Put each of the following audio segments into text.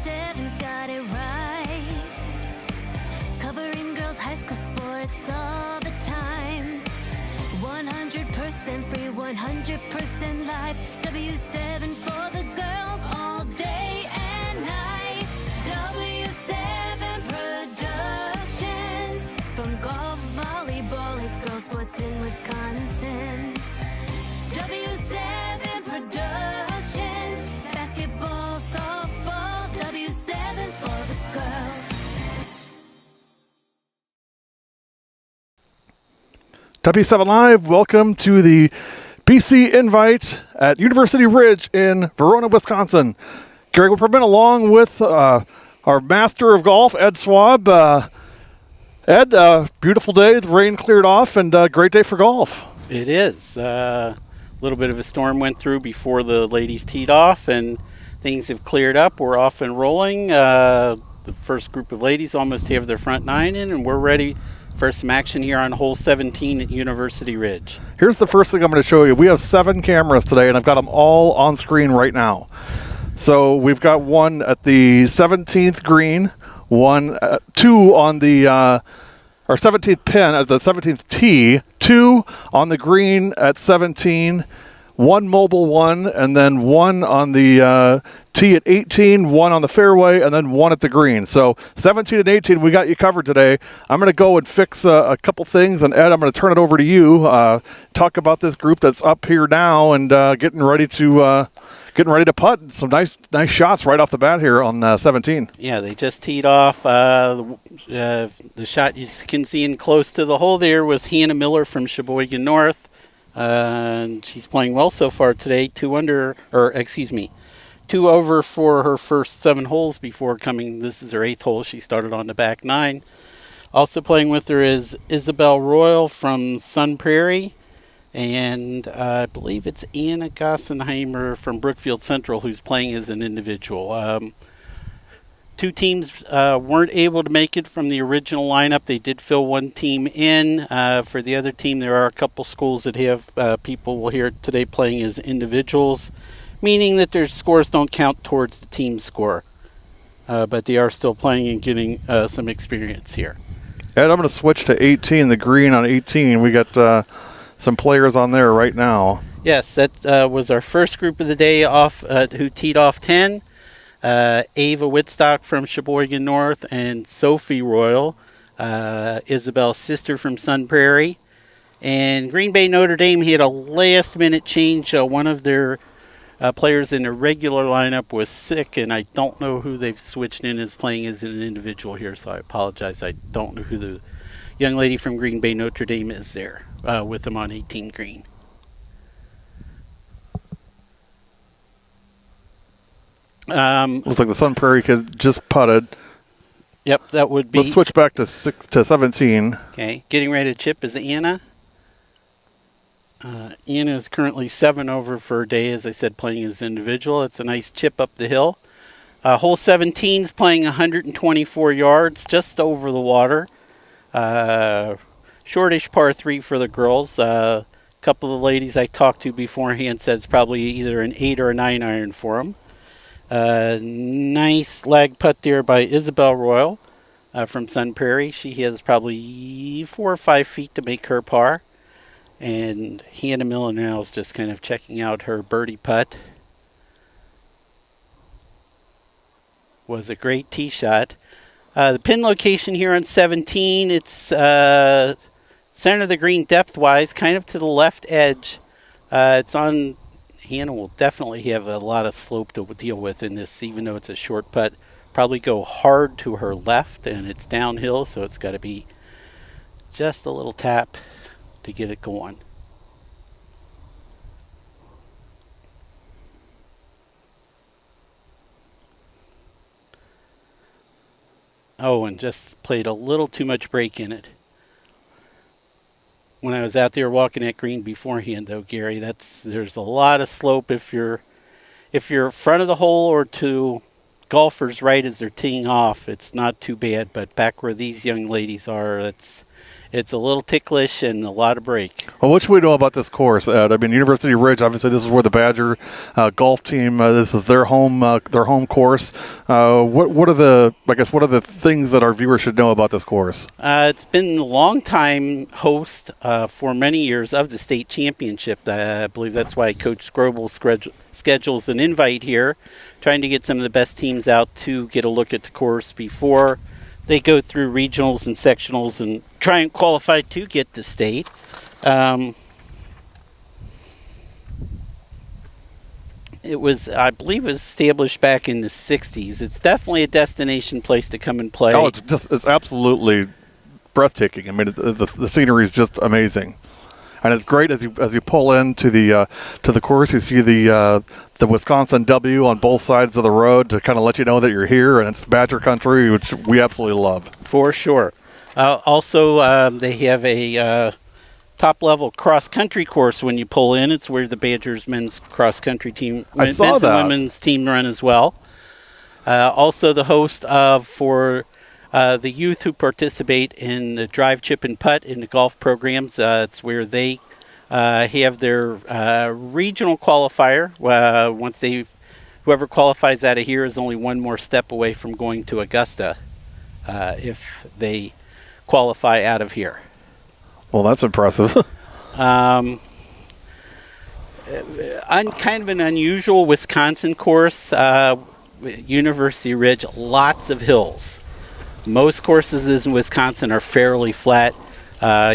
W7's got it right. Covering girls' high school sports all the time. 100% free, 100% live. W7 for the girls all day and night. W7 Productions. From golf, volleyball, it's girls' sports in Wisconsin. W7 Productions. Basketball, softball, W7 for the girls. W7 Live, welcome to the BC Invite at University Ridge in Verona, Wisconsin. Gary Whipperman along with our master of golf, Ed Swab. Ed, beautiful day, the rain cleared off, and great day for golf. It is. A little bit of a storm went through before the ladies teed off, and things have cleared up. We're off and rolling. The first group of ladies almost have their front nine in, and we're ready for some action here on hole 17 at University Ridge. Here's the first thing I'm going to show you. We have 7 cameras today, and I've got them all on screen right now. So we've got one at the 17th green, two on the our 17th pin at the 17th tee, 2 on the green at 17, 1 mobile one, and then 1 on the tee at 18, 1 on the fairway, and then 1 at the green. So 17 and 18, we got you covered today. I'm going to go and fix a couple things, and Ed, I'm going to turn it over to you. Talk about this group that's up here now and getting ready to putt. Some nice shots right off the bat here on 17. Yeah, they just teed off. The shot you can see in close to the hole there was Hannah Miller from Sheboygan North. She's playing well so far today. 2 over for her first 7 holes before coming. This is her 8th hole. She started on the back 9. Also playing with her is Isabel Royal from Sun Prairie. And I believe it's Anna Gossenheimer from Brookfield Central who's playing as an individual. 2 teams weren't able to make it from the original lineup. They did fill 1 team in. For the other team, there are a couple schools that have people we'll hear today playing as individuals, meaning that their scores don't count towards the team score. But they are still playing and getting some experience here. Ed, I'm going to switch to 18, the green on 18. We got some players on there right now. Yes, that was our first group of the day off who teed off 10. Ava Whitstock from Sheboygan North and Sophie Royal, Isabel's sister from Sun Prairie. And Green Bay Notre Dame had a last-minute change. One of their players in the regular lineup was sick, and I don't know who they've switched in as playing as an individual here, so I apologize. I don't know who the young lady from Green Bay Notre Dame is there with them on 18 green. Looks like the Sun Prairie kid just putted. Yep, that would be. Let's switch back to 17. Okay, getting ready to chip is Anna. Anna is currently 7 over for a day, as I said, playing as an individual. It's a nice chip up the hill. Hole 17 is playing 124 yards, just over the water. Shortish par 3 for the girls. A couple of the ladies I talked to beforehand said it's probably either an 8 or a 9 iron for them. Nice lag putt there by Isabel Royal from Sun Prairie. She has probably 4 or 5 feet to make her par. And Hannah Miller now is just kind of checking out her birdie putt. Was a great tee shot. The pin location here on 17, it's center of the green depth-wise, kind of to the left edge. It's on. Hannah will definitely have a lot of slope to deal with in this, even though it's a short putt. Probably go hard to her left, and it's downhill, so it's got to be just a little tap to get it going. Oh, and just played a little too much break in it. When I was out there walking that green beforehand, though, Gary, there's a lot of slope if you're front of the hole or to golfers right as they're teeing off. It's not too bad, but back where these young ladies are, it's a little ticklish and a lot of break. Well, what should we know about this course, Ed? I mean, University Ridge, obviously, this is where the Badger golf team, this is their home course. What are the things that our viewers should know about this course? It's been a long time host for many years of the state championship. I believe that's why Coach Scrobel schedules an invite here, trying to get some of the best teams out to get a look at the course before they go through regionals and sectionals and try and qualify to get to state. I believe it was established back in the 60s. It's definitely a destination place to come and play. Oh, it's absolutely breathtaking. I mean, the scenery is just amazing. And it's great as you pull into the course, you see the Wisconsin W on both sides of the road to kind of let you know that you're here, and it's Badger country, which we absolutely love. For sure. Also, they have a top-level cross-country course when you pull in. It's where the Badgers men's cross-country team, men's and women's team run as well. Also, the host for the youth who participate in the drive, chip, and putt in the golf programs. It's where they have their regional qualifier. Whoever qualifies out of here is only one more step away from going to Augusta if they qualify out of here. Well, that's impressive. Kind of an unusual Wisconsin course. University Ridge, lots of hills. Most courses in Wisconsin are fairly flat.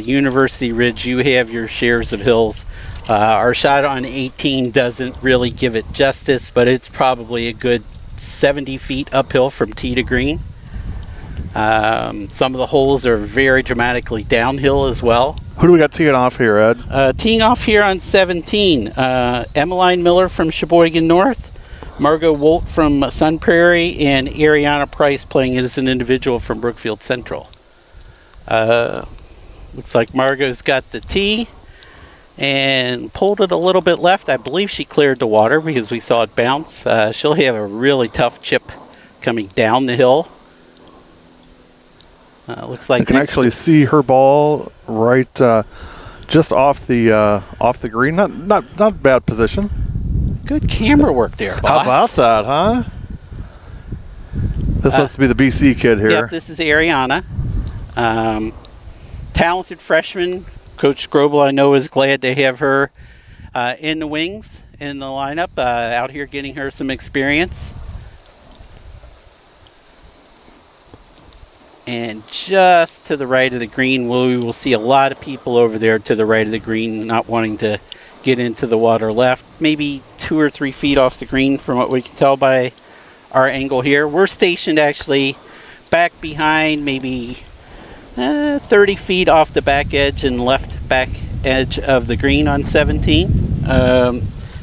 University Ridge, you have your shares of hills. Our shot on 18 doesn't really give it justice, but it's probably a good 70 feet uphill from tee to green. Some of the holes are very dramatically downhill as well. Who do we got teeing off here, Ed? Teeing off here on 17, Emeline Miller from Sheboygan North, Margot Wolt from Sun Prairie, and Ariana Price playing it as an individual from Brookfield Central. Looks like Margot's got the tee and pulled it a little bit left. I believe she cleared the water because we saw it bounce. She'll have a really tough chip coming down the hill. Looks like you can actually see her ball right just off the green. Not bad position. Good camera work there, boss. How about that, huh? This must be the BC kid here. Yep, this is Ariana. Talented freshman. Coach Scrobel, I know, is glad to have her in the wings, in the lineup, out here getting her some experience. And just to the right of the green, we will see a lot of people over there to the right of the green not wanting to get into the water left. Maybe 2 or 3 feet off the green from what we can tell by our angle here. We're stationed actually back behind, maybe 30 feet off the back edge and left back edge of the green on 17.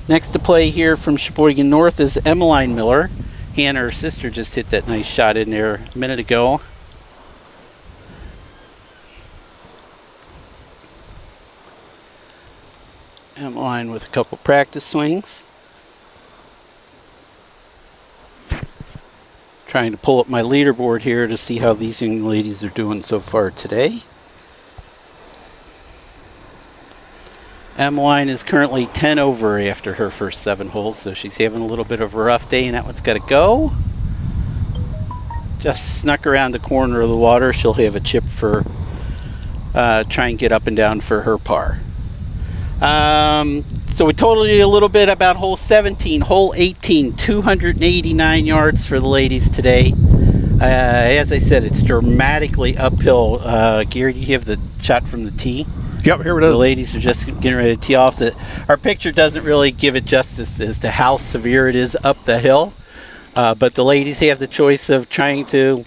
Next to play here from Sheboygan North is Emeline Miller. Hannah, her sister, just hit that nice shot in there a minute ago. Emeline with a couple practice swings. Trying to pull up my leaderboard here to see how these young ladies are doing so far today. Emeline is currently 10 over after her first 7 holes, so she's having a little bit of a rough day, and that one's got to go. Just snuck around the corner of the water. She'll have a chip for try and get up and down for her par. So we told you a little bit about hole 17. Hole 18, 289 yards for the ladies today. As I said, it's dramatically uphill. Gary, do you have the shot from the tee? Yep, here it is. The ladies are just getting ready to tee off. Our picture doesn't really give it justice as to how severe it is up the hill. But the ladies have the choice of trying to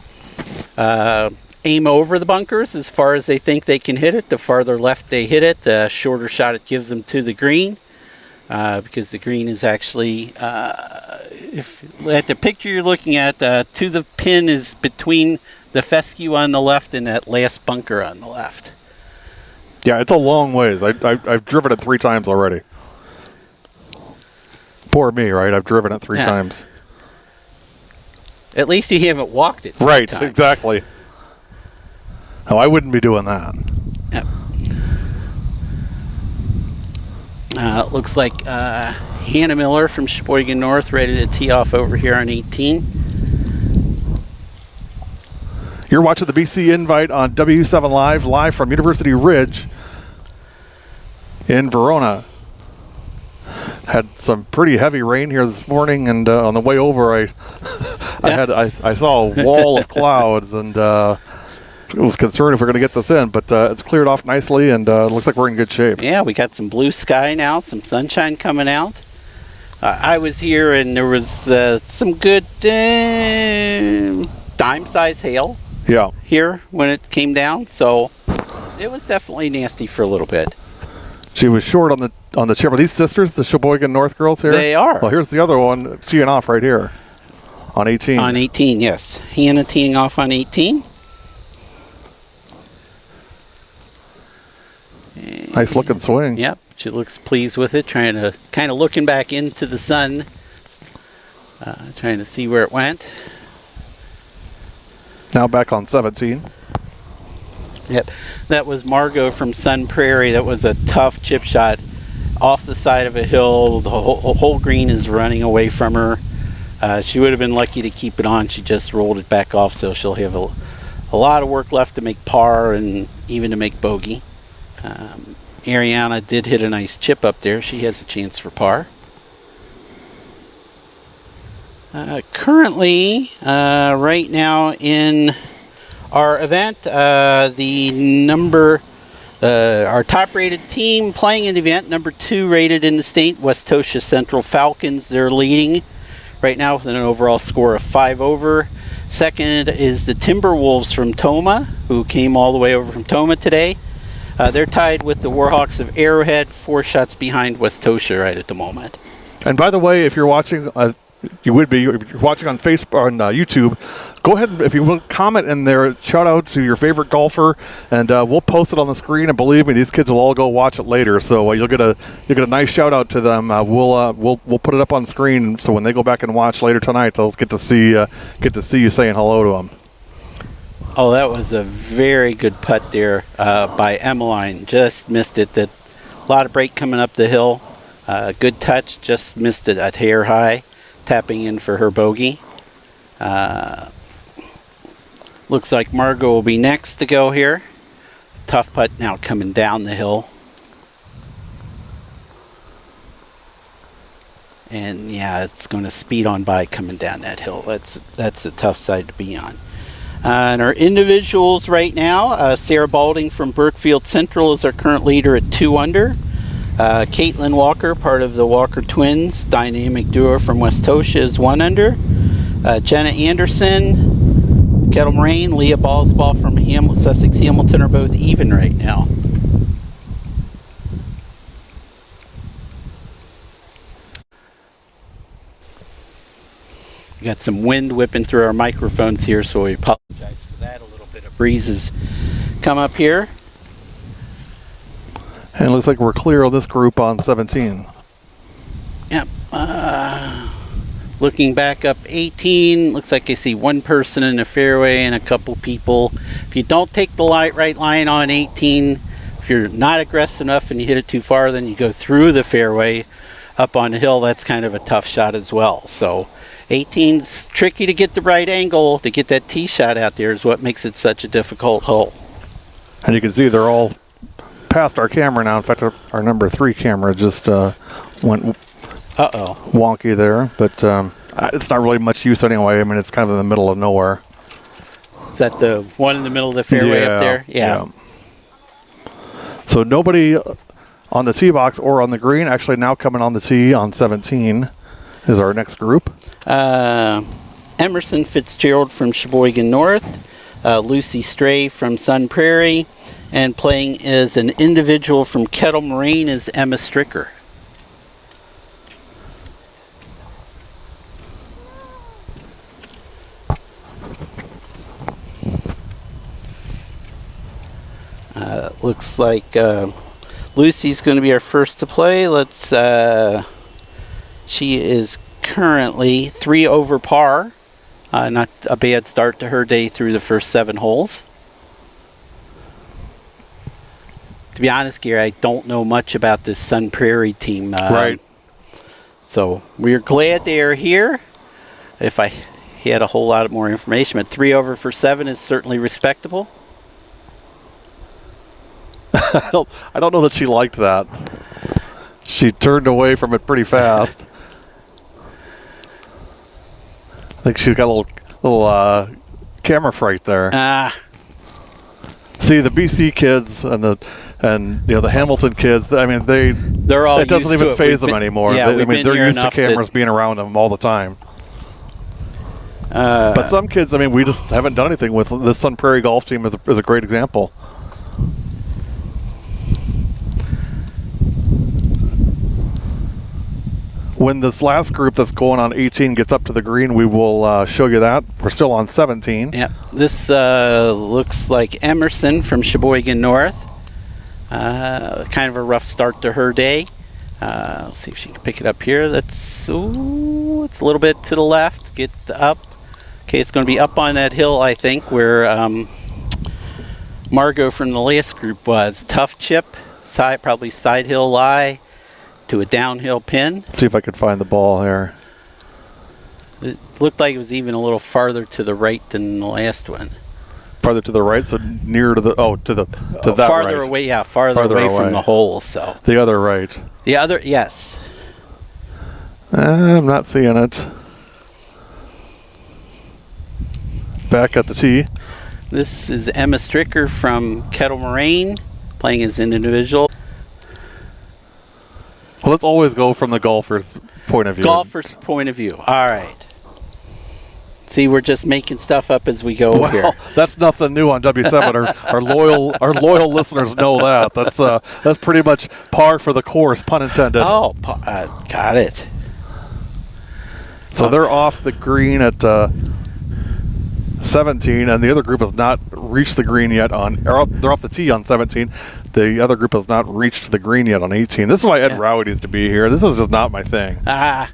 aim over the bunkers as far as they think they can hit it. The farther left they hit it, the shorter shot it gives them to the green. Because the green is actually, if at the picture you're looking at, to the pin is between the fescue on the left and that last bunker on the left. Yeah, it's a long ways. I've driven it 3 times already. Poor me, right? I've driven it 3 times. At least you haven't walked it 3 right, times. Exactly. Oh, I wouldn't be doing that. Looks like Hannah Miller from Sheboygan North ready to tee off over here on 18. You're watching the BC Invite on W7 live from University Ridge in Verona. Had some pretty heavy rain here this morning, and on the way over, I saw a wall of clouds, and was concerned if we're going to get this in, but it's cleared off nicely, and looks like we're in good shape. Yeah, we got some blue sky now, some sunshine coming out. I was here, and there was some good dime-size hail. Yeah. Here when it came down, so it was definitely nasty for a little bit. She was short on the chip. Are these sisters, the Sheboygan North girls here? They are. Well, here's the other one teeing off right here on 18. On 18, yes. Hannah teeing off on 18. Nice looking swing. Yep, she looks pleased with it, trying to kind of looking back into the sun, trying to see where it went. Now back on 17. Yep, that was Margot from Sun Prairie. That was a tough chip shot off the side of a hill. The whole green is running away from her. She would have been lucky to keep it on. She just rolled it back off, so she'll have a lot of work left to make par and even to make bogey. Ariana did hit a nice chip up there. She has a chance for par. Currently, right now in our event, our top-rated team playing in the event, number 2 rated in the state, Westosha Central Falcons. They're leading right now with an overall score of 5 over. Second is the Timberwolves from Toma, who came all the way over from Toma today. They're tied with the Warhawks of Arrowhead, 4 shots behind Westosha right at the moment. And by the way, if you're watching, if you're watching on Facebook, on YouTube, go ahead and, if you will, comment in there, shout out to your favorite golfer, and we'll post it on the screen. And believe me, these kids will all go watch it later, so you'll get a nice shout out to them. We'll put it up on screen, so when they go back and watch later tonight, they'll get to see you saying hello to them. Oh, that was a very good putt there by Emeline. Just missed it. A lot of break coming up the hill. Good touch. Just missed it at hair high. Tapping in for her bogey. Looks like Margot will be next to go here. Tough putt now coming down the hill. And yeah, it's going to speed on by coming down that hill. That's a tough side to be on. And our individuals right now, Sarah Balding from Burkefield Central is our current leader at 2 under. Caitlin Walker, part of the Walker Twins, dynamic duo from Westosha, is 1 under. Jenna Anderson, Kettle Moraine, Leah Ballsball from Sussex Hamilton are both even right now. We got some wind whipping through our microphones here, so we apologize for that. A little bit of breezes come up here. And it looks like we're clear on this group on 17. Yep. Looking back up 18, looks like I see one person in the fairway and a couple people. If you don't take the right line on 18, if you're not aggressive enough and you hit it too far, then you go through the fairway up on the hill. That's kind of a tough shot as well. So 18's tricky to get the right angle to get that tee shot out there is what makes it such a difficult hole. And you can see they're all past our camera now. In fact, our number 3 camera just went wonky there, but it's not really much use anyway. I mean, it's kind of in the middle of nowhere. Is that the one in the middle of the fairway up there? Yeah. So nobody on the tee box or on the green. Actually, now coming on the tee on 17 is our next group. Emerson Fitzgerald from Sheboygan North, Lucy Stray from Sun Prairie, and playing as an individual from Kettle Moraine is Emma Stricker. Looks like Lucy's going to be our first to play. She is currently 3 over par. Not a bad start to her day through the first 7 holes. to be honest, Gary, I don't know much about this Sun Prairie team. Right. So we're glad they are here. If I had a whole lot more information, but 3 over for 7 is certainly respectable. I don't know that she liked that. She turned away from it pretty fast. I think she got a little camera fright there. See, the BC kids and the Hamilton kids. I mean, they're all. It doesn't even faze them anymore. Yeah, they're used to cameras being around them all the time. But some kids, I mean, we just haven't done anything with. The Sun Prairie golf team is a great example. When this last group that's going on 18 gets up to the green, we will show you that. We're still on 17. Yeah, this looks like Emerson from Sheboygan North. Kind of a rough start to her day. Let's see if she can pick it up here. It's a little bit to the left. Get up. Okay, it's going to be up on that hill, I think, where Margot from the last group was. Tough chip, probably side hill lie to a downhill pin. Let's see if I can find the ball here. It looked like it was even a little farther to the right than the last one. Farther to the right, so near to the that farther right. away, yeah, farther away from the hole. So the other right. The other, yes. I'm not seeing it. Back at the tee. This is Emma Stricker from Kettle Moraine, playing as an individual. Well, let's always go from the golfer's point of view. Golfer's point of view. All right. See, we're just making stuff up as we go here. That's nothing new on W7. our loyal listeners know that. That's pretty much par for the course, pun intended. Oh, got it. So they're off the green at 17, and the other group has not reached the green yet they're off the tee on 17. The other group has not reached the green yet on 18. This is why Ed Rowey needs to be here. This is just not my thing.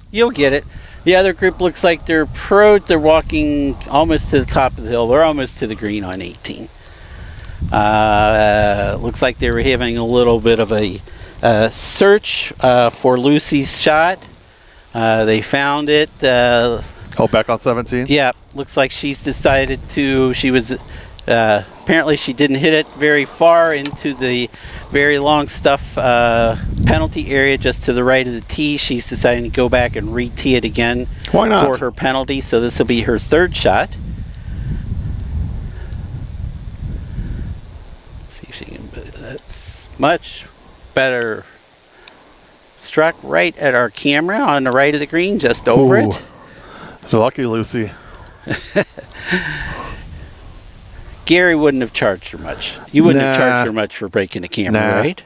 You'll get it. The other group looks like they're walking almost to the top of the hill. They're almost to the green on 18. Looks like they were having a little bit of a search for Lucy's shot. They found it. Back on 17? Yeah, looks like she's decided to. She was apparently she didn't hit it very far into the very long stuff penalty area just to the right of the tee. She's deciding to go back and re-tee it again. Why not? For her penalty. So this will be her third shot. Let's see if she can. That's much better. Struck right at our camera on the right of the green, just over it. Lucky Lucy. Gary wouldn't have charged her much. You wouldn't have charged her much for breaking the camera, right?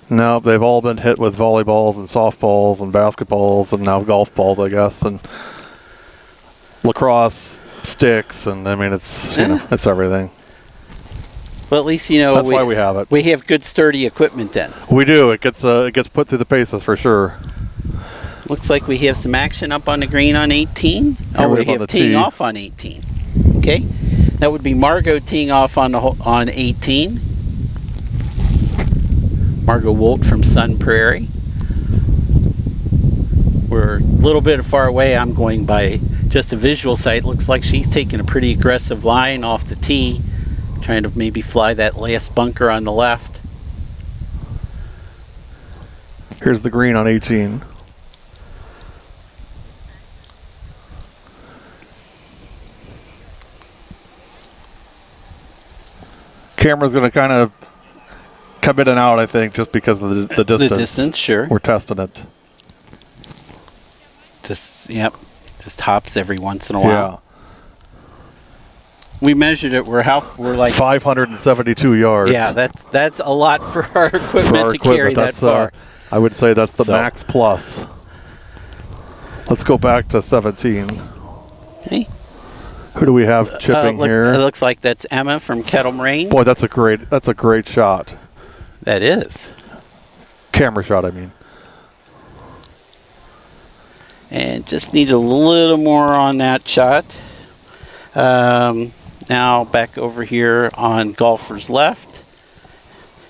No, they've all been hit with volleyballs and softballs and basketballs and now golf balls, I guess, and lacrosse sticks, and I mean it's it's everything. Well, at least that's why we have it. We have good sturdy equipment then. We do. It gets put through the paces for sure. Looks like we have some action up on the green on 18. We have teeing off on 18. Okay, that would be Margot teeing off on 18. Margot Wolt from Sun Prairie. We're a little bit far away. I'm going by just a visual sight. Looks like she's taking a pretty aggressive line off the tee, trying to maybe fly that last bunker on the left. Here's the green on 18. Camera's going to kind of come in and out, I think, just because of the distance. The distance, sure. We're testing it. Just hops every once in a while. Yeah. We measured it. We're like 572 yards. Yeah, that's a lot for our equipment to carry that far. I would say that's the max plus. Let's go back to 17. Okay. Who do we have chipping here? It looks like that's Emma from Kettle Moraine. Boy, that's a great shot. That is. Camera shot, I mean. And just need a little more on that shot. Now back over here on golfer's left.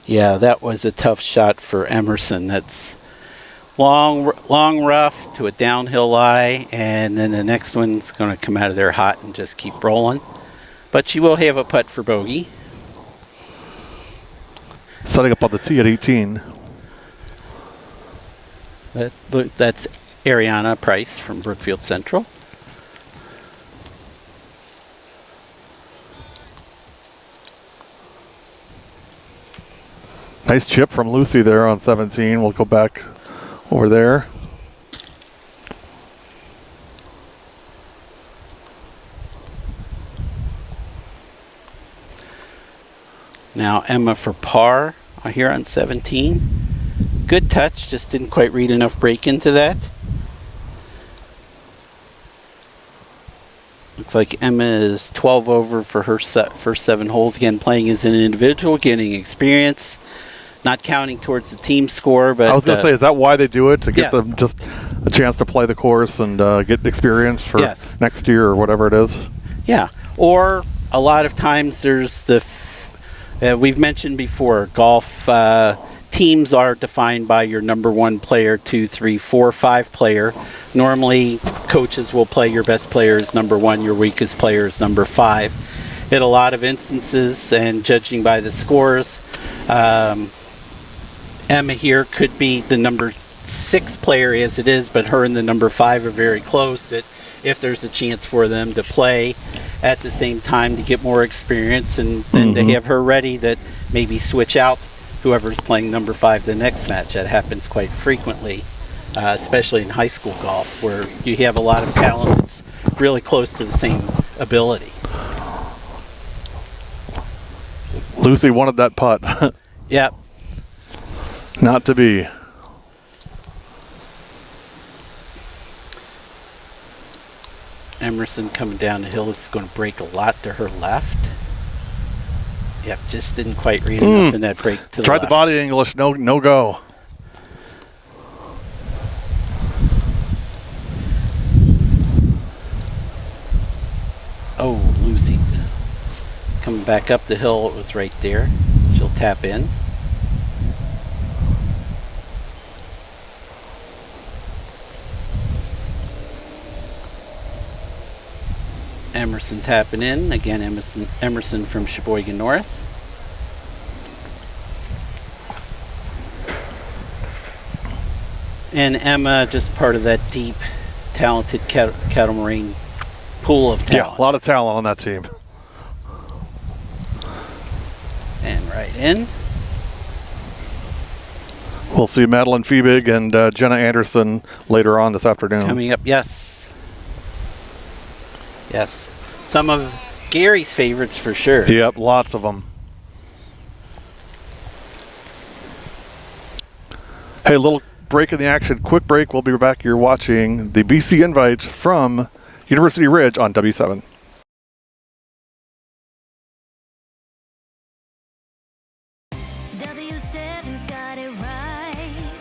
Yeah, that was a tough shot for Emerson. That's long rough to a downhill lie, and then the next one's going to come out of there hot and just keep rolling. But she will have a putt for bogey. Setting up on the tee at 18. That's Ariana Price from Brookfield Central. Nice chip from Lucy there on 17. We'll go back over there. Now Emma for par here on 17. Good touch, just didn't quite read enough break into that. Looks like Emma is 12 over for her first 7 holes. Again, playing as an individual, getting experience, not counting towards the team score. But I was going to say, is that why they do it? To get yes. them just a chance to play the course and get experience for yes. next year or whatever it is? Yeah. Or a lot of times there's we've mentioned before, golf teams are defined by your number 1 player, 2, 3, 4, 5 player. Normally, coaches will play your best player as number 1, your weakest player is number 5. In a lot of instances, and judging by the scores, Emma here could be the number 6 player as it is, but her and the number 5 are very close. That if there's a chance for them to play at the same time to get more experience, and then to have her ready, that maybe switch out whoever's playing number 5 the next match. That happens quite frequently, especially in high school golf, where you have a lot of talent that's really close to the same ability. Lucy wanted that putt. Yep. Not to be. Emerson coming down the hill. This is going to break a lot to her left. Yep, just didn't quite read enough in that break to the Tried left. the body English, no go. Oh, Lucy coming back up the hill. It was right there. She'll tap in. Emerson tapping in. Again, Emerson from Sheboygan North. And Emma, just part of that deep, talented Cattle Marine pool of talent. Yeah, a lot of talent on that team. And right in. We'll see Madeline Fiebig and Jenna Anderson later on this afternoon. Coming up, yes. Yes. Some of Gary's favorites for sure. Yep, lots of them. Hey, a little break in the action. Quick break. We'll be back. You're watching the BC Invite from University Ridge on W7. W7's got it right.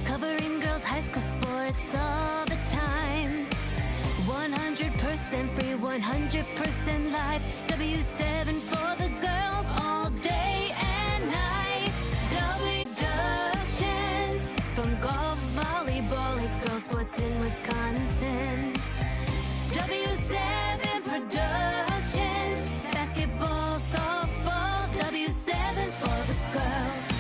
Covering girls' high school sports all the time. 100% free, 100% live. W7 for the girls all day and night. W Productions from golf, volleyball, his girl sports in Wisconsin. W7 Productions, basketball, softball. W7 for the girls.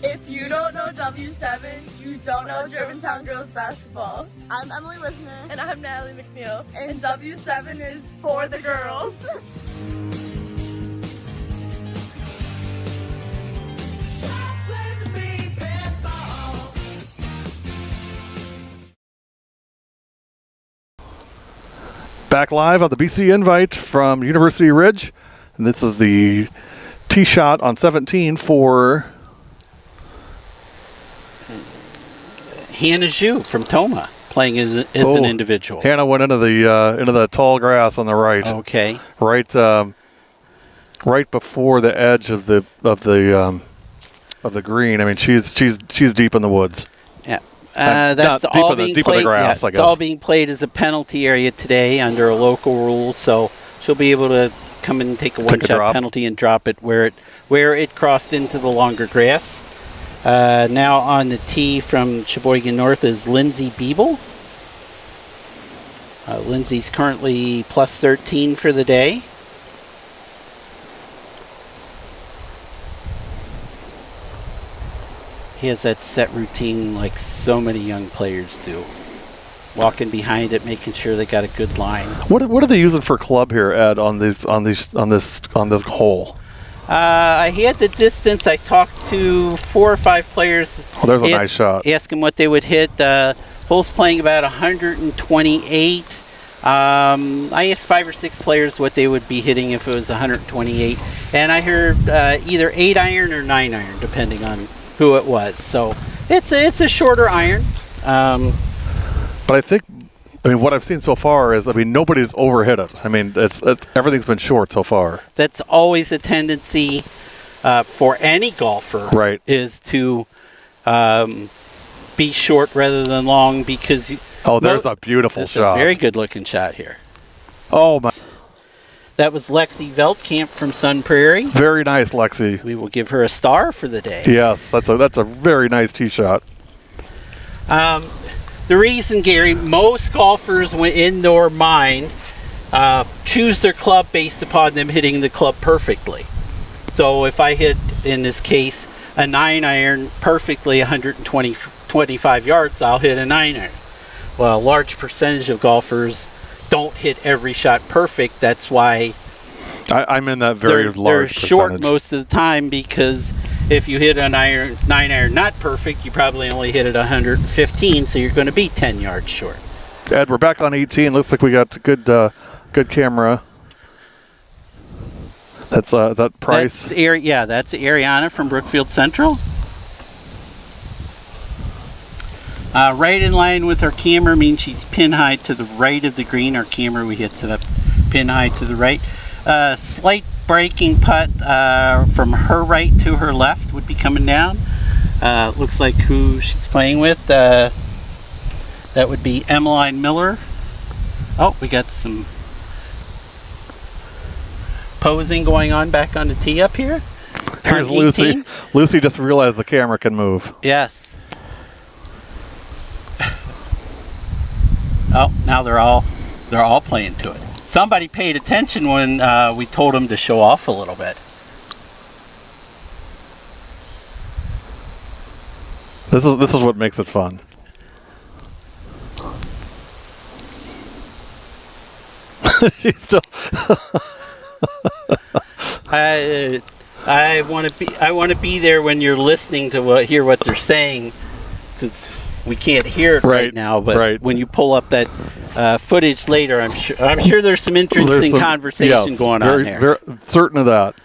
If you don't know W7, you don't know Germantown Girls Basketball. I'm Emily Wisner. And I'm Natalie McNeil. And W7 is for the girls. Back live on the BC Invite from University Ridge. And this is the tee shot on 17 for Hannah Zhu from Toma, playing as an individual. Hannah went into the tall grass on the right. Okay. Right before the edge of the green. I mean, she's deep in the woods. Yeah. That's not all deep being in played. the grass, I It's guess. all being played as a penalty area today under a local rule, so she'll be able to come in and take a one-shot drop. penalty and drop it where it crossed into the longer grass. Now on the tee from Sheboygan North is Lindsey Biebel. Lindsey's currently plus 13 for the day. He has that set routine like so many young players do. Walking behind it, making sure they got a good line. What are they using for club here, Ed, on this hole? I had the distance. I talked to 4 or 5 players. Oh, there's a nice shot. Ask them what they would hit. Hole's playing about 128. I asked 5 or 6 players what they would be hitting if it was 128, and I heard either 8-iron or 9-iron, depending on who it was. So it's a shorter iron. But I mean, what I've seen so far is, nobody's overhit it. I mean, it's everything's been short so far. That's always a tendency for any golfer, right? Is to be short rather than long, because there's a beautiful shot. A very good looking shot here. Oh my! That was Lexi Veldkamp from Sun Prairie. Very nice, Lexi. We will give her a star for the day. Yes, that's a very nice tee shot. The reason, Gary, most golfers, in their mind, choose their club based upon them hitting the club perfectly. So if I hit, in this case, a 9-iron perfectly 125 yards, I'll hit a 9-iron. Well, a large percentage of golfers don't hit every shot perfect. That's why I'm in that very large percentage. They're short most of the time, because if you hit a 9-iron not perfect, you probably only hit it 115, so you're going to be 10 yards short. Ed, we're back on 18. Looks like we got good camera. That's is that Price? That's Ariana from Brookfield Central. Right in line with our camera means she's pin high to the right of the green. Our camera, we hit it up pin high to the right. Slight breaking putt from her right to her left would be coming down. Looks like who she's playing with. That would be Emeline Miller. Oh, we got some posing going on back on the tee up here. Here's Lucy. Lucy just realized the camera can move. Yes. Oh, now they're all playing to it. Somebody paid attention when we told them to show off a little bit. This is what makes it fun. She's still. I want to be there when you're listening to hear what they're saying, since we can't hear it right now. But when you pull up that footage later, I'm sure there's some interesting conversation going on there. Very certain of that.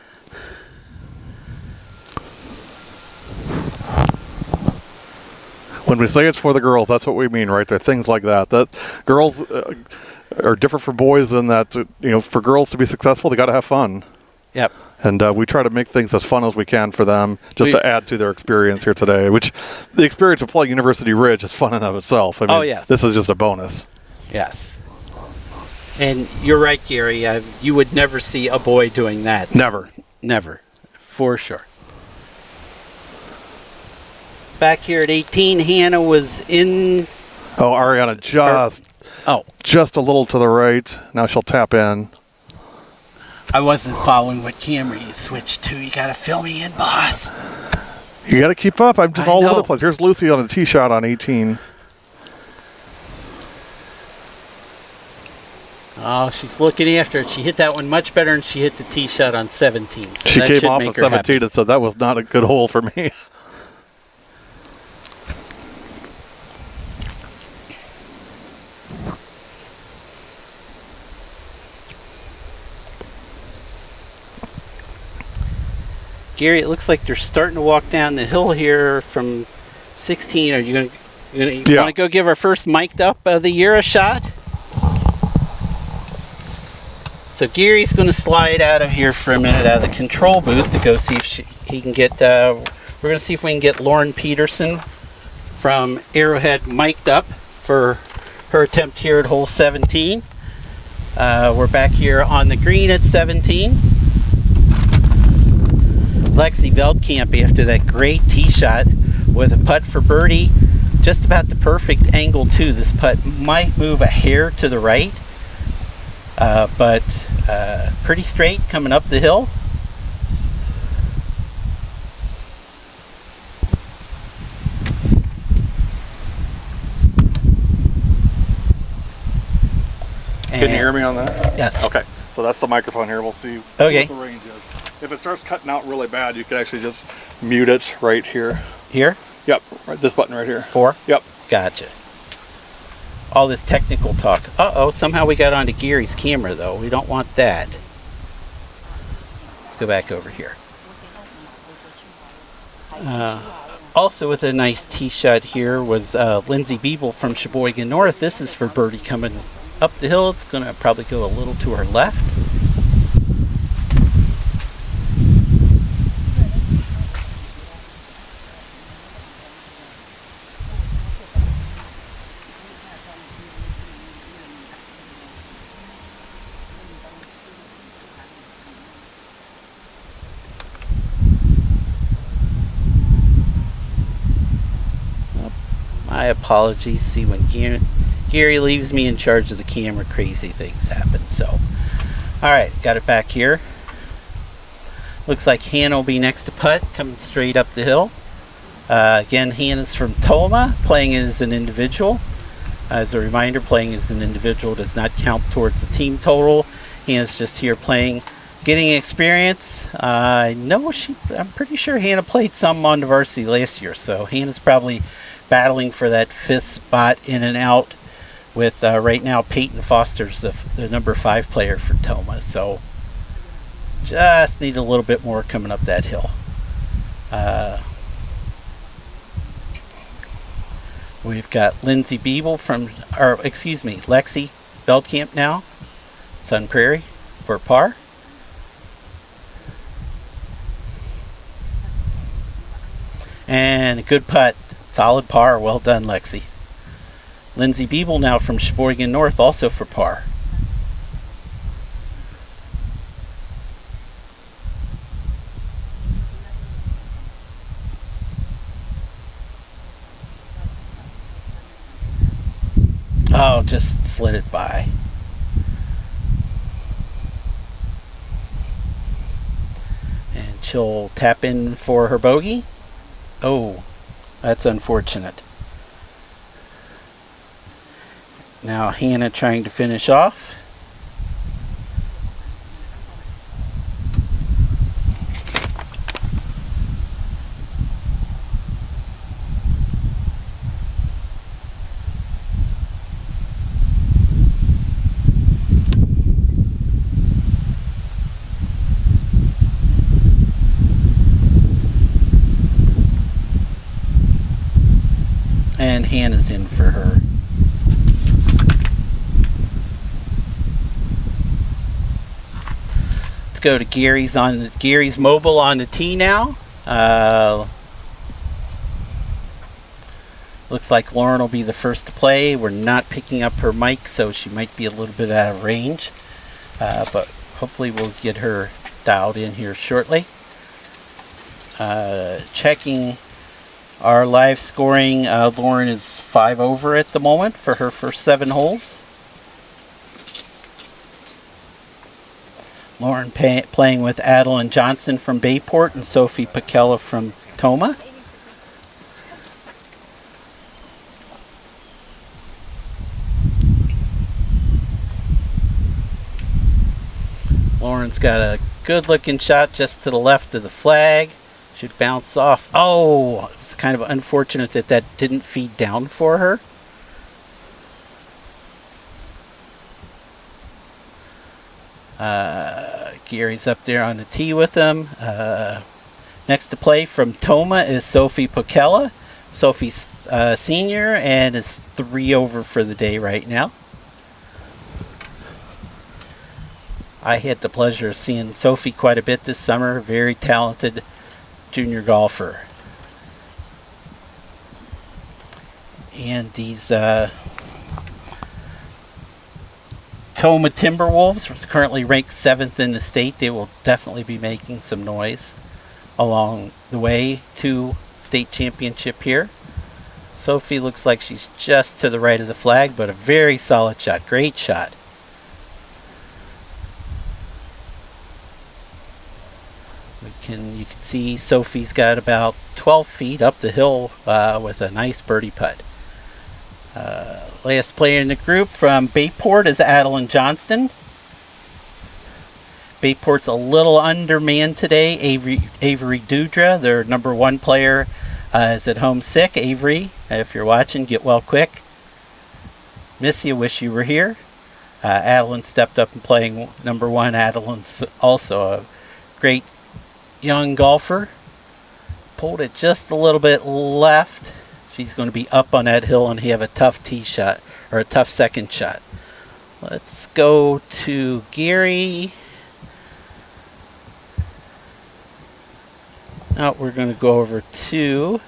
When we say it's for the girls, that's what we mean, right there. Things like that. That girls are different from boys in that, for girls to be successful, they got to have fun. Yep. And we try to make things as fun as we can for them, just to add to their experience here today, which the experience of playing University Ridge is fun in of itself. I mean, yes. This is just a bonus. Yes. And you're right, Gary. You would never see a boy doing that. Never. Never. For sure. Back here at 18, Hannah was in. Oh, Ariana just a little to the right. Now she'll tap in. I wasn't following what camera you switched to. You got to fill me in, boss. You got to keep up. I'm just all over the place. Here's Lucy on a tee shot on 18. Oh, she's looking after it. She hit that one much better than she hit the tee shot on 17. So she came off of 17 and said that was not a good hole for me. Gary, it looks like they're starting to walk down the hill here from 16. Are you going to want to go give our first mic'd up of the year a shot? So Gary's going to slide out of here for a minute out of the control booth to go see if he can get, we're going to see if we can get Lauren Peterson from Arrowhead mic'd up for her attempt here at hole 17. We're back here on the green at 17. Lexi Veldkamp, after that great tee shot with a putt for birdie, just about the perfect angle too. This putt might move a hair to the right, but pretty straight coming up the hill. Can you hear me on that? Yes. Okay, so that's the microphone here. We'll see Okay. what the range is. If it starts cutting out really bad, you can actually just mute it right here. Here? Yep, right, this button right here. 4? Yep. Gotcha. All this technical talk. Uh-oh, somehow we got onto Gary's camera, though. We don't want that. Let's go back over here. Also with a nice tee shot here was Lindsey Biebel from Sheboygan North. This is for birdie coming up the hill. It's going to probably go a little to her left. My apologies. See, when Gary leaves me in charge of the camera, crazy things happen. So, all right, got it back here. Looks like Hannah will be next to putt, coming straight up the hill. Again, Hannah's from Toma, playing as an individual. As a reminder, playing as an individual does not count towards the team total. Hannah's just here playing, getting experience. I'm pretty sure Hannah played some on the varsity last year, so Hannah's probably battling for that 5th spot in and out with right now Peyton Foster's the number 5 player for Toma. So just need a little bit more coming up that hill. We've got Lindsey Biebel Lexi Veldkamp now, Sun Prairie for par. And a good putt. Solid par. Well done, Lexi. Lindsey Biebel now from Sheboygan North, also for par. Oh, just slid it by. And she'll tap in for her bogey. Oh, that's unfortunate. Now Hannah trying to finish off. And Hannah's in for her. Let's go to Gary's mobile on the tee now. Looks like Lauren will be the first to play. We're not picking up her mic, so she might be a little bit out of range. But hopefully we'll get her dialed in here shortly. Checking our live scoring, Lauren is 5 over at the moment for her first 7 holes. Lauren playing with Adeline Johnston from Bayport and Sophie Pacella from Toma. Lauren's got a good looking shot just to the left of the flag. Should bounce off. Oh, it was kind of unfortunate that didn't feed down for her. Gary's up there on the tee with him. Next to play from Toma is Sophie Pokella. Sophie's senior and is 3 over for the day right now. I had the pleasure of seeing Sophie quite a bit this summer. Very talented junior golfer. And these Toma Timberwolves are currently ranked 7th in the state. They will definitely be making some noise along the way to state championship here. Sophie looks like she's just to the right of the flag, but a very solid shot. Great shot. You can see Sophie's got about 12 feet up the hill with a nice birdie putt. Last player in the group from Bayport is Adeline Johnston. Bayport's a little undermanned today. Avery Dudra, their number 1 player, is at home sick. Avery, if you're watching, get well quick. Miss you, wish you were here. Adeline stepped up and playing number 1. Adeline's also a great young golfer. Pulled it just a little bit left. She's going to be up on that hill and have a tough tee shot, or a tough second shot. Let's go to Gary. Now we're going to go over to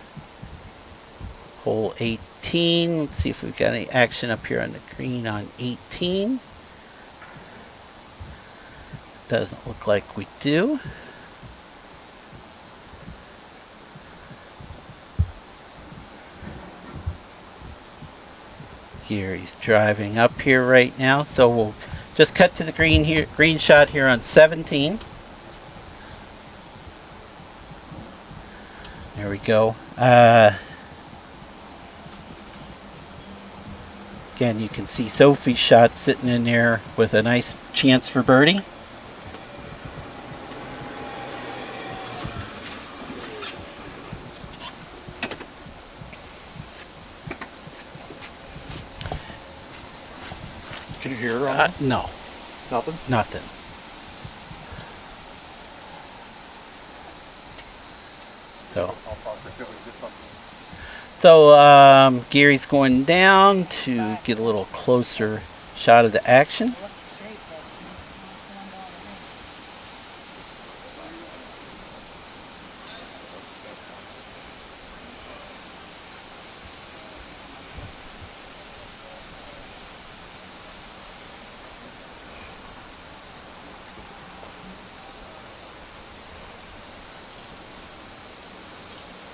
hole 18. Let's see if we've got any action up here on the green on 18. Doesn't look like we do. Gary's driving up here right now, so we'll just cut to the green shot here on 17. There we go. Again, you can see Sophie's shot sitting in there with a nice chance for birdie. Can you hear her? No. Nothing? Nothing. So Gary's going down to get a little closer shot of the action.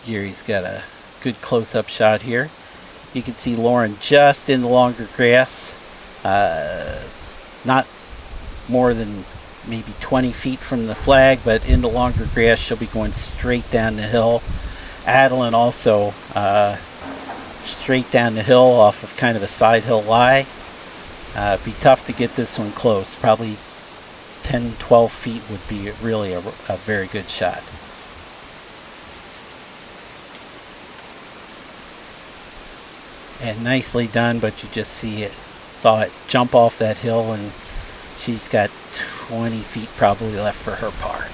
Gary's got a good close-up shot here. You can see Lauren just in the longer grass, not more than maybe 20 feet from the flag, but in the longer grass she'll be going straight down the hill. Adeline also straight down the hill off of kind of a side hill lie. Be tough to get this one close. Probably 10-12 feet would be really a very good shot. And nicely done, but you just saw it jump off that hill, and she's got 20 feet probably left for her par.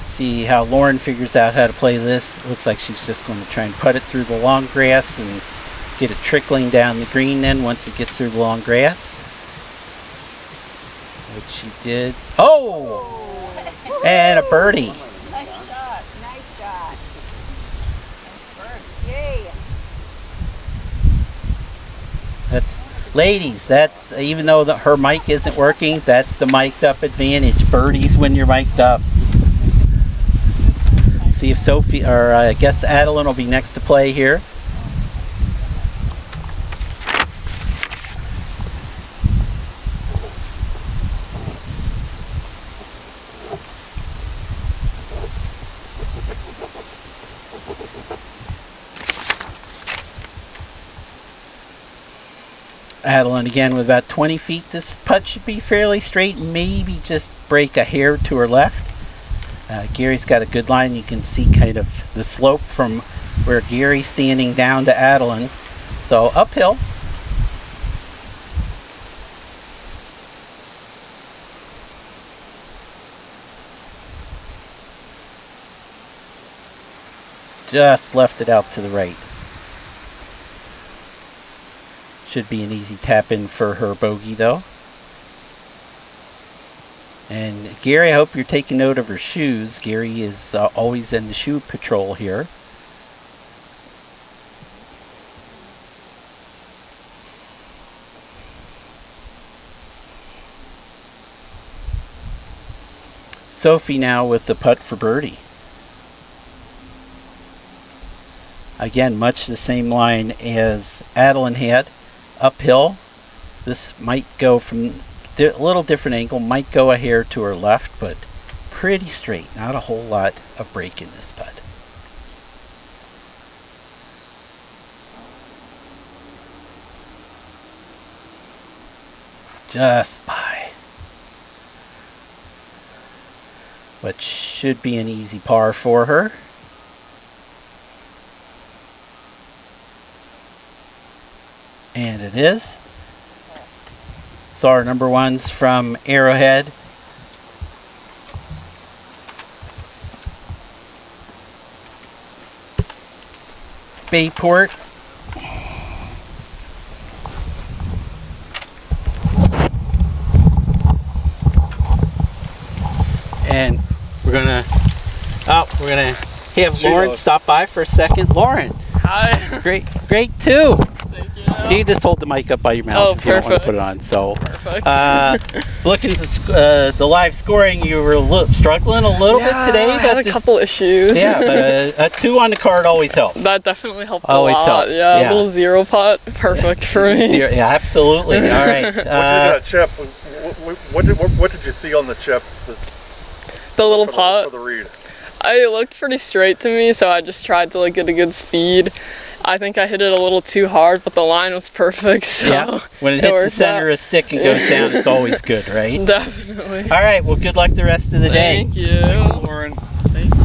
See how Lauren figures out how to play this. It looks like she's just going to try and putt it through the long grass and get it trickling down the green then once it gets through the long grass. Which she did. Oh! And a birdie. That's even though her mic isn't working, that's the mic'd up advantage. Birdies when you're mic'd up. See if Sophie, or I guess Adeline will be next to play here. Adeline again with about 20 feet. This putt should be fairly straight, maybe just break a hair to her left. Gary's got a good line. You can see kind of the slope from where Gary's standing down to Adeline. So uphill. Just left it out to the right. Should be an easy tap in for her bogey though. And Gary, I hope you're taking note of her shoes. Gary is always in the shoe patrol here. Sophie now with the putt for birdie. Again, much the same line as Adeline had, uphill. This might go from a little different angle, might go a hair to her left, but pretty straight. Not a whole lot of break in this putt. Just by. What should be an easy par for her. And it is. So our number ones from Arrowhead. Bayport. And we're gonna have Lauren stop by for a second. Lauren. Hi. Great too. Thank you. You can just hold the mic up by your mouth if you don't want to put it on. So, Perfect. looking at the live scoring, you were struggling a little bit today. I had a couple issues. Yeah, but a 2 on the card always helps. That definitely helped Always a lot. helps, Yeah, yeah. a little zero putt. Perfect for me. Yeah, absolutely. All right. What did that chip? What did you see on the chip? The little putt. For the read. It looked pretty straight to me, so I just tried to get a good speed. I think I hit it a little too hard, but the line was perfect. So Yeah. When it hits the center of the stick and goes down, it's always good, right? Definitely. All right. Well, good luck the rest of the day. Thank you. Lauren. Thank you.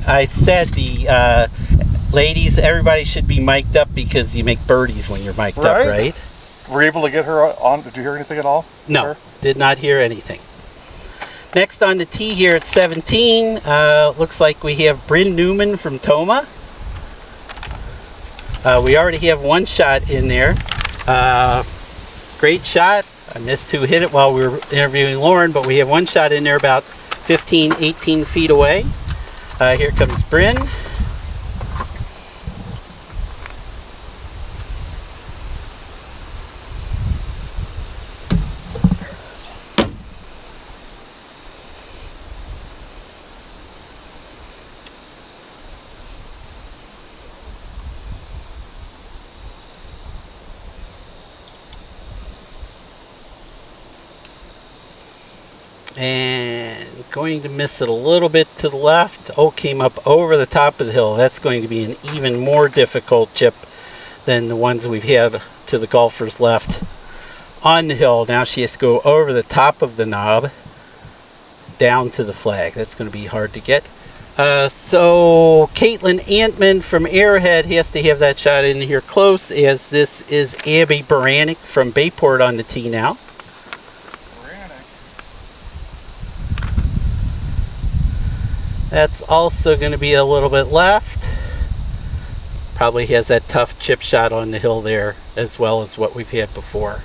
I said the ladies, everybody should be mic'd up because you make birdies when you're mic'd up, right? Were you able to get her on? Did you hear anything at all? No, did not hear anything. Next on the tee here at 17, looks like we have Bryn Newman from Toma. We already have one shot in there. Great shot. I missed who hit it while we were interviewing Lauren, but we have one shot in there about 15, 18 feet away. Here comes Bryn. And going to miss it a little bit to the left. Oh, came up over the top of the hill. That's going to be an even more difficult chip than the ones we've had to the golfer's left on the hill. Now she has to go over the top of the knob down to the flag. That's going to be hard to get. So Caitlin Antman from Arrowhead has to have that shot in here close, as this is Abby Baranek from Bayport on the tee now. That's also going to be a little bit left. Probably has that tough chip shot on the hill there as well as what we've had before.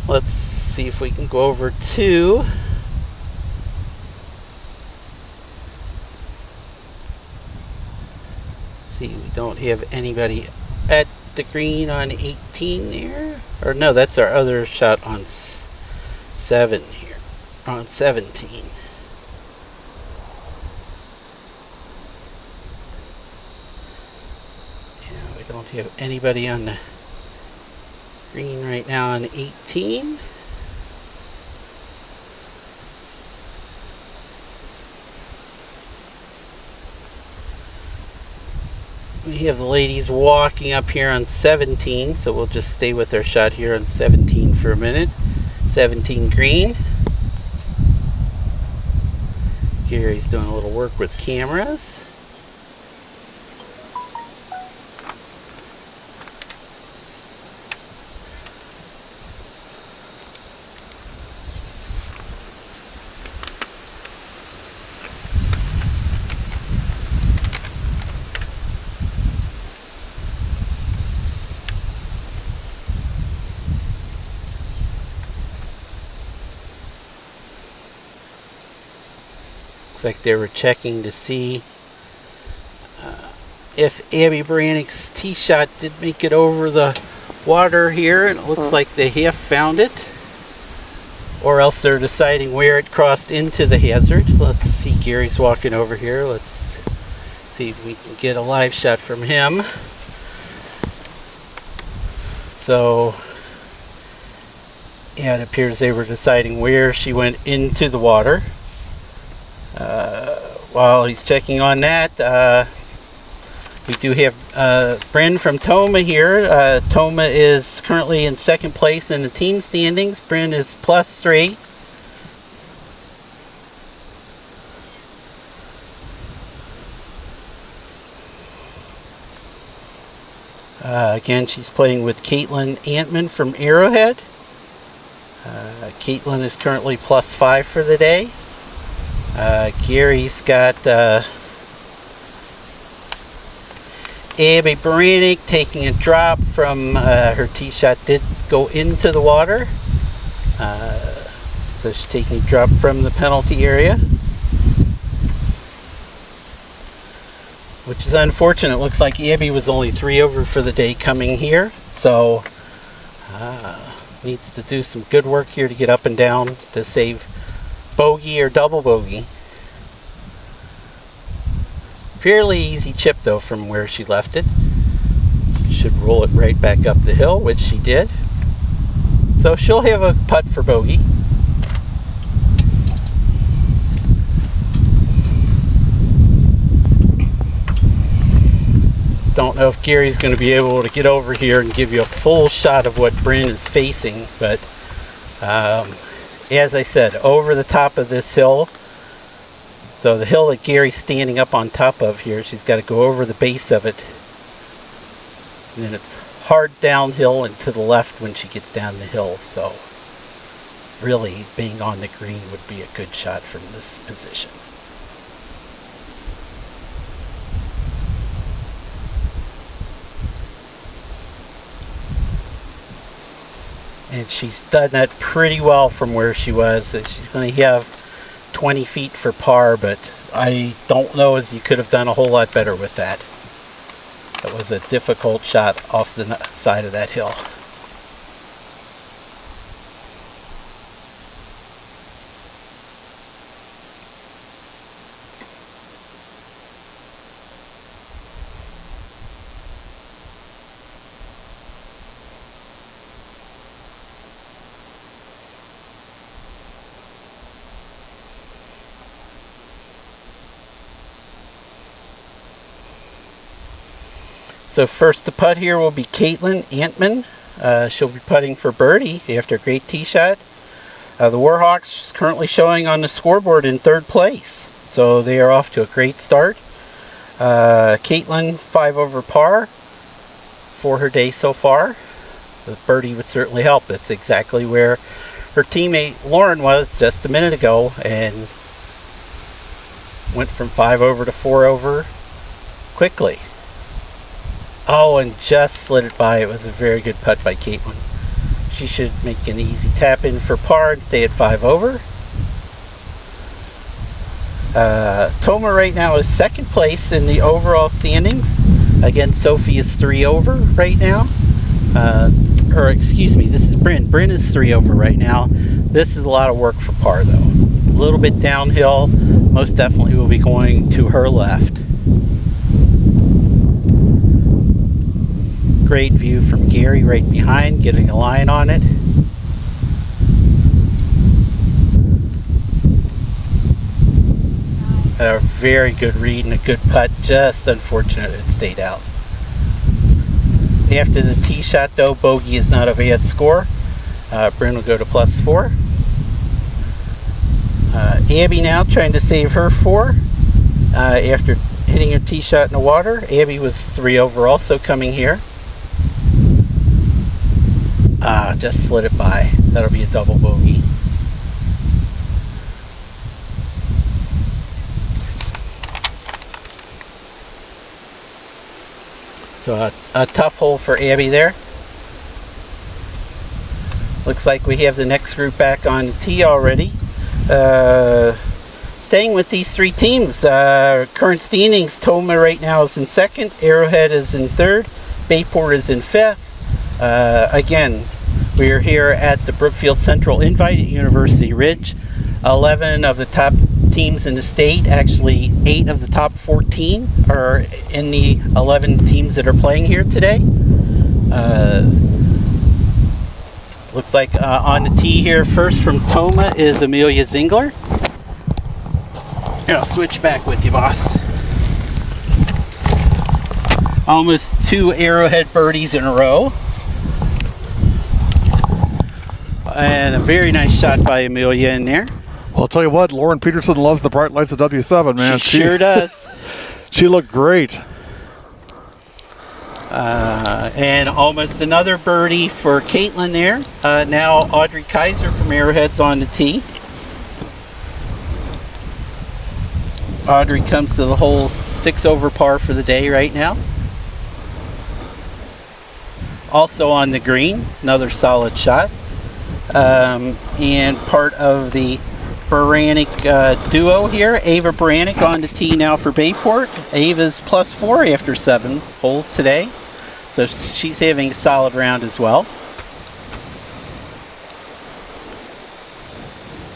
Let's see if we can go over to see, we don't have anybody at the green on 18 there. Or no, that's our other shot on 7 here. On 17. Yeah, we don't have anybody on the green right now on 18. We have the ladies walking up here on 17, so we'll just stay with our shot here on 17 for a minute. 17 green. Gary's doing a little work with cameras. Looks like they were checking to see if Abby Brannick's tee shot did make it over the water here, and it looks like they have found it. Or else they're deciding where it crossed into the hazard. Let's see, Gary's walking over here. Let's see if we can get a live shot from him. So, yeah, it appears they were deciding where she went into the water. While he's checking on that, we do have Bryn from Toma here. Toma is currently in second place in the team standings. Bryn is +3. Again, she's playing with Caitlin Antman from Arrowhead. Caitlin is currently +5 for the day. Gary's got Abby Brannick taking a drop from her tee shot did go into the water. So she's taking a drop from the penalty area, which is unfortunate. It looks like Abby was only 3 over for the day coming here, so needs to do some good work here to get up and down to save bogey or double bogey. Fairly easy chip though from where she left it. Should roll it right back up the hill, which she did. So she'll have a putt for bogey. Don't know if Gary's going to be able to get over here and give you a full shot of what Bryn is facing, but as I said, over the top of this hill. So the hill that Gary's standing up on top of here, she's got to go over the base of it. And then it's hard downhill and to the left when she gets down the hill. So really being on the green would be a good shot from this position. And she's done that pretty well from where she was. She's going to have 20 feet for par, but I don't know as you could have done a whole lot better with that. That was a difficult shot off the side of that hill. So first to putt here will be Caitlin Antman. She'll be putting for birdie after a great tee shot. The Warhawks currently showing on the scoreboard in 3rd place. So they are off to a great start. Caitlin 5 over par for her day so far. The birdie would certainly help. That's exactly where her teammate Lauren was just a minute ago and went from 5 over to 4 over quickly. Oh, and just slid it by. It was a very good putt by Caitlin. She should make an easy tap in for par and stay at 5 over. Toma right now is 2nd place in the overall standings. Again, Sophie is 3 over right now. Or excuse me, this is Bryn. Bryn is 3 over right now. This is a lot of work for par though. A little bit downhill. Most definitely will be going to her left. Great view from Gary right behind, getting a line on it. A very good read and a good putt, just unfortunate it stayed out. After the tee shot though, bogey is not a bad score. Bryn will go to +4. Abby now trying to save her 4 after hitting her tee shot in the water. Abby was 3 over also coming here. Just slid it by. That'll be a double bogey. So a tough hole for Abby there. Looks like we have the next group back on the tee already. Staying with these three teams, current standings, Toma right now is in second, Arrowhead is in third, Bayport is in fifth. Again, we are here at the Brookfield Central Invite at University Ridge. 11 of the top teams in the state, actually 8 of the top 14 are in the 11 teams that are playing here today. Looks like on the tee here first from Toma is Amelia Zingler. Here, I'll switch back with you, boss. Almost 2 Arrowhead birdies in a row. And a very nice shot by Amelia in there. Well, I'll tell you what, Lauren Peterson loves the bright lights of W7, man. She sure does. She looked great. And almost another birdie for Caitlin there. Now Audrey Kaiser from Arrowhead's on the tee. Audrey comes to the hole 6 over par for the day right now. Also on the green, another solid shot. And part of the Baranik duo here, Ava Baranik on the tee now for Bayport. Ava's +4 after 7 holes today, so she's having a solid round as well.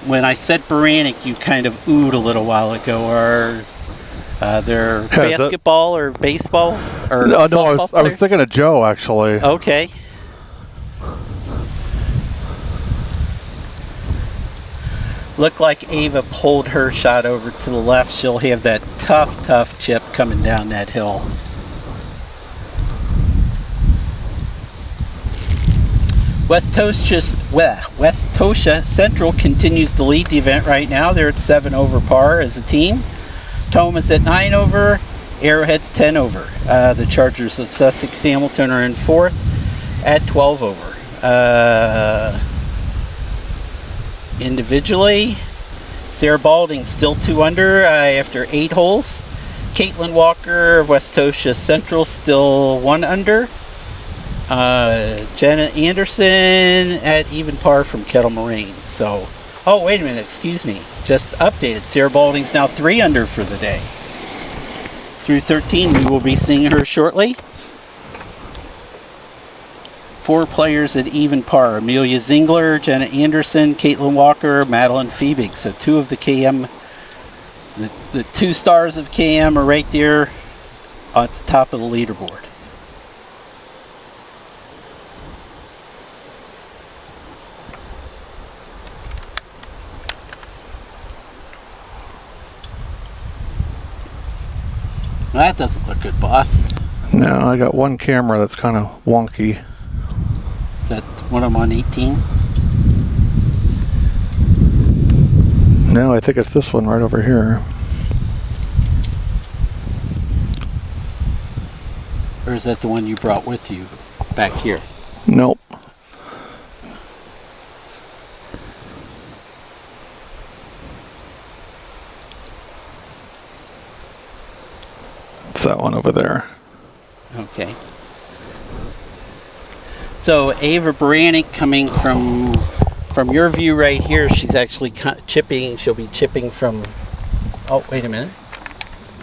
When I said Baranik, you kind of oohed a little while ago. Are they're basketball or baseball or no, softball I was thinking of Joe actually. Okay. Looked like Ava pulled her shot over to the left. She'll have that tough chip coming down that hill. West Tosha Central continues to lead the event right now. They're at 7 over par as a team. Toma's at 9 over. Arrowhead's 10 over. The Chargers of Sussex Hamilton are in 4th at 12 over. Individually, Sarah Balding still 2 under after 8 holes. Caitlin Walker of West Tosha Central still 1 under. Jenna Anderson at even par from Kettle Moraine. So, oh wait a minute, excuse me. Just updated. Sarah Balding's now 3 under for the day. Through 13, we will be seeing her shortly. 4 players at even par. Amelia Zingler, Jenna Anderson, Caitlin Walker, Madeline Fiebig. So 2 of the KM, the 2 stars of KM are right there at the top of the leaderboard. Well, that doesn't look good, boss. No, I got one camera that's kind of wonky. Is that one of them on 18? No, I think it's this one right over here. Or is that the one you brought with you back here? Nope. It's that one over there. Okay. So Ava Baranik coming from your view right here, she's actually chipping. She'll be chipping from, oh, wait a minute.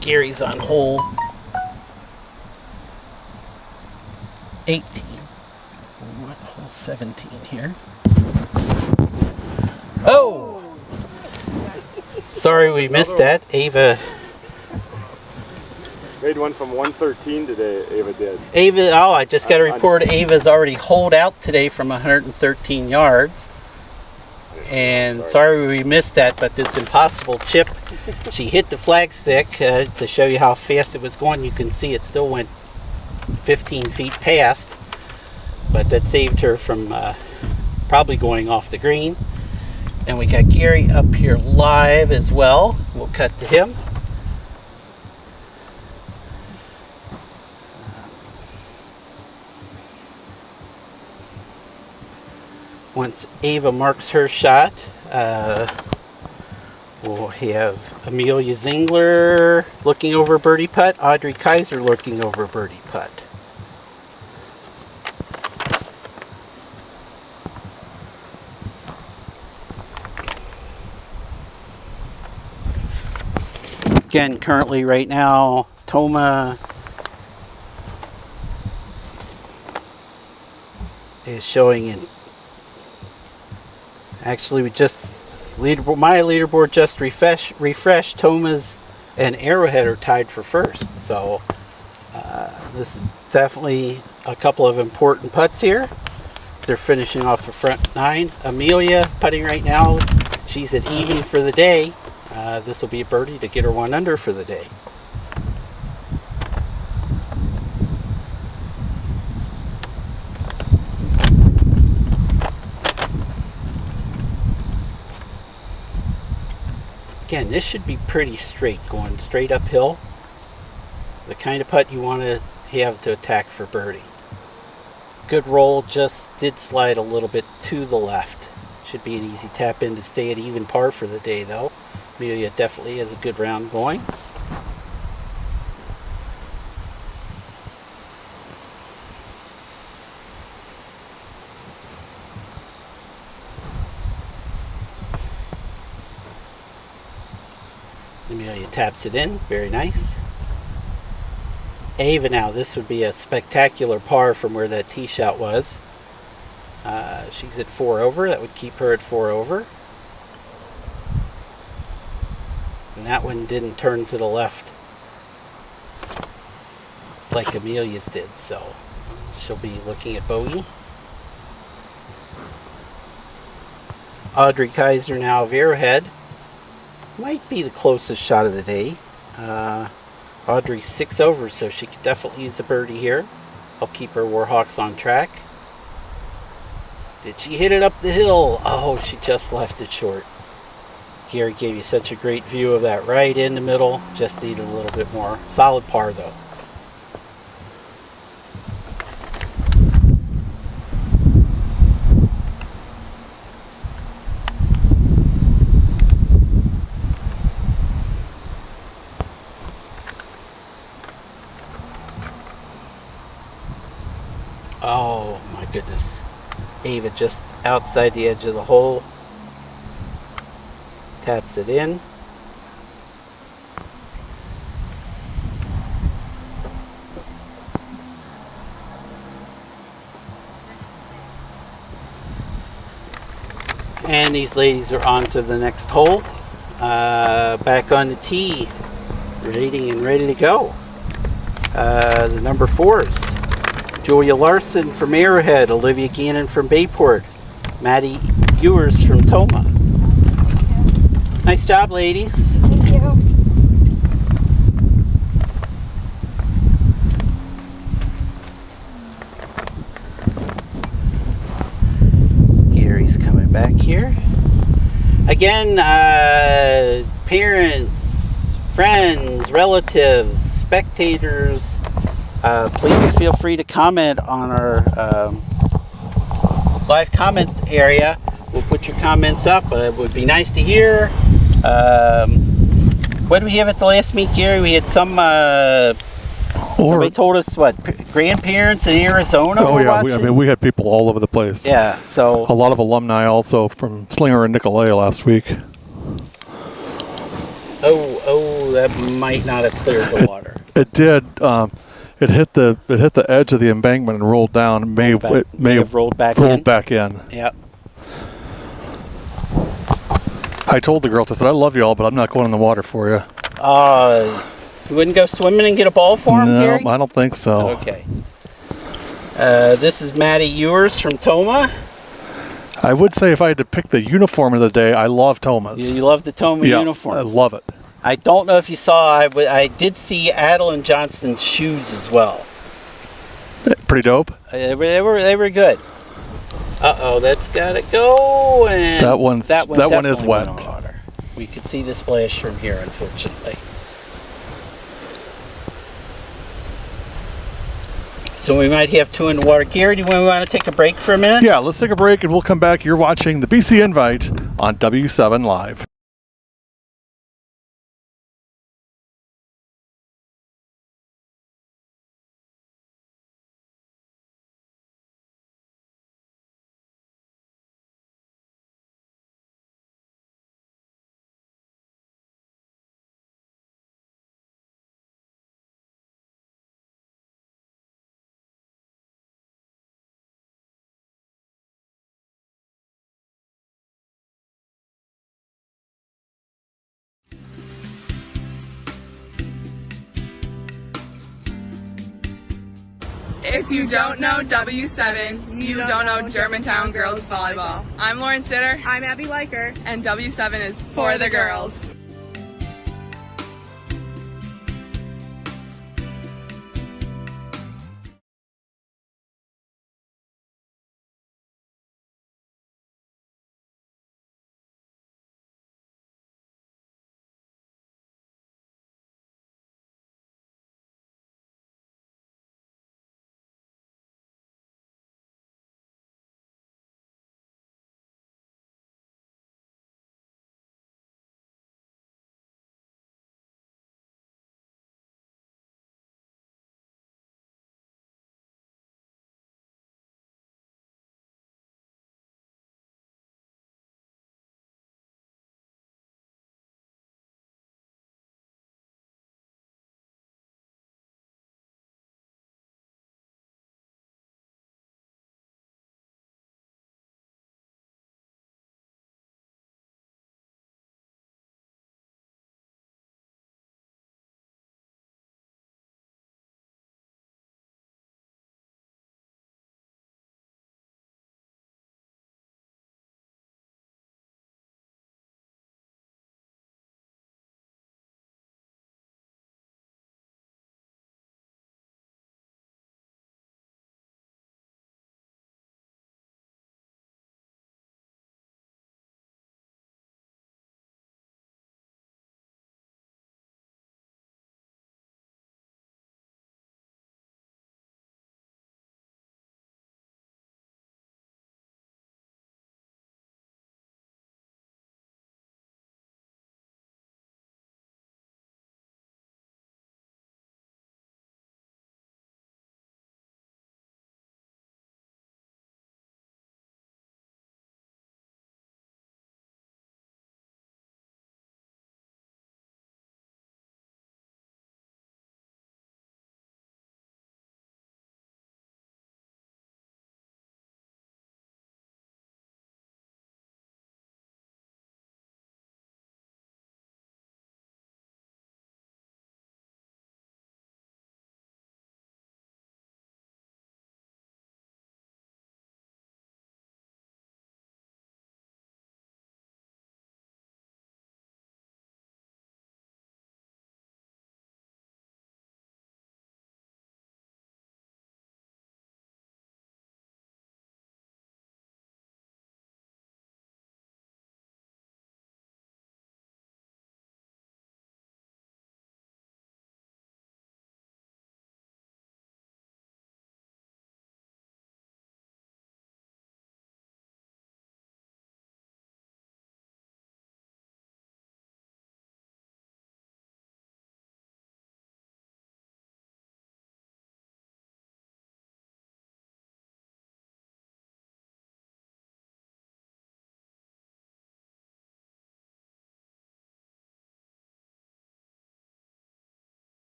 Gary's on hole 18. What, hole 17 here? Oh! Sorry we missed that. Ava. Made one from 113 today, Ava did. Ava, oh, I just got a report. Ava's already holed out today from 113 yards. And sorry we missed that, but this impossible chip, she hit the flagstick to show you how fast it was going. You can see it still went 15 feet past, but that saved her from probably going off the green. And we got Gary up here live as well. We'll cut to him. Once Ava marks her shot, we'll have Amelia Zingler looking over birdie putt, Audrey Kaiser looking over birdie putt. Again, currently right now, Toma is showing in. Actually, my leaderboard just refreshed. Toma's and Arrowhead are tied for first. So this is definitely a couple of important putts here. They're finishing off the front 9. Amelia putting right now. She's at even for the day. This will be a birdie to get her 1 under for the day. Again, this should be pretty straight, going straight uphill. The kind of putt you want to have to attack for birdie. Good roll, just did slide a little bit to the left. Should be an easy tap in to stay at even par for the day though. Amelia definitely has a good round going. Amelia taps it in, very nice. Ava now, this would be a spectacular par from where that tee shot was. She's at 4 over, that would keep her at 4 over. And that one didn't turn to the left like Amelia's did, so she'll be looking at bogey. Audrey Kaiser now of Arrowhead. Might be the closest shot of the day. Audrey's 6 over, so she could definitely use a birdie here. I'll keep her Warhawks on track. Did she hit it up the hill? Oh, she just left it short. Gary gave you such a great view of that right in the middle. Just needed a little bit more. Solid par though. Oh my goodness. Ava just outside the edge of the hole. Taps it in. And these ladies are on to the next hole. Back on the tee. Ready to go. The number 4s. Julia Larson from Arrowhead, Olivia Gannon from Bayport, Maddie Ewers from Toma. Nice job, ladies. Thank you. Gary's coming back here. Again, parents, friends, relatives, spectators, please feel free to comment on our live comment area. We'll put your comments up. It would be nice to hear. What did we have at the last meet, Gary? We had somebody told us what, grandparents in Arizona. Oh yeah, we had people all over the place. Yeah, so a lot of alumni also from Slinger and Nicolay last week. Oh, that might not have cleared the water. It did. It hit the edge of the embankment and rolled down. It may have rolled back in. Yep. I told the girls, I said, I love you all, but I'm not going in the water for you. You wouldn't go swimming and get a ball for him, Gary? No, I don't think so. Okay. This is Maddie Ewers from Toma. I would say if I had to pick the uniform of the day, I love Toma's. You love the Toma uniforms? I love it. I don't know if you saw, I did see Adeline Johnston's shoes as well. Pretty dope. They were good. Uh-oh, that's got to go. And that one is wet. We could see the splash from here, unfortunately. So we might have 2 in the water. Gary, do we want to take a break for a minute? Yeah, let's take a break and we'll come back. You're watching the BC Invite on W7 Live. If you don't know W7, you don't know Germantown girls volleyball. I'm Lauren Sitter. I'm Abby Liker. And W7 is for the girls.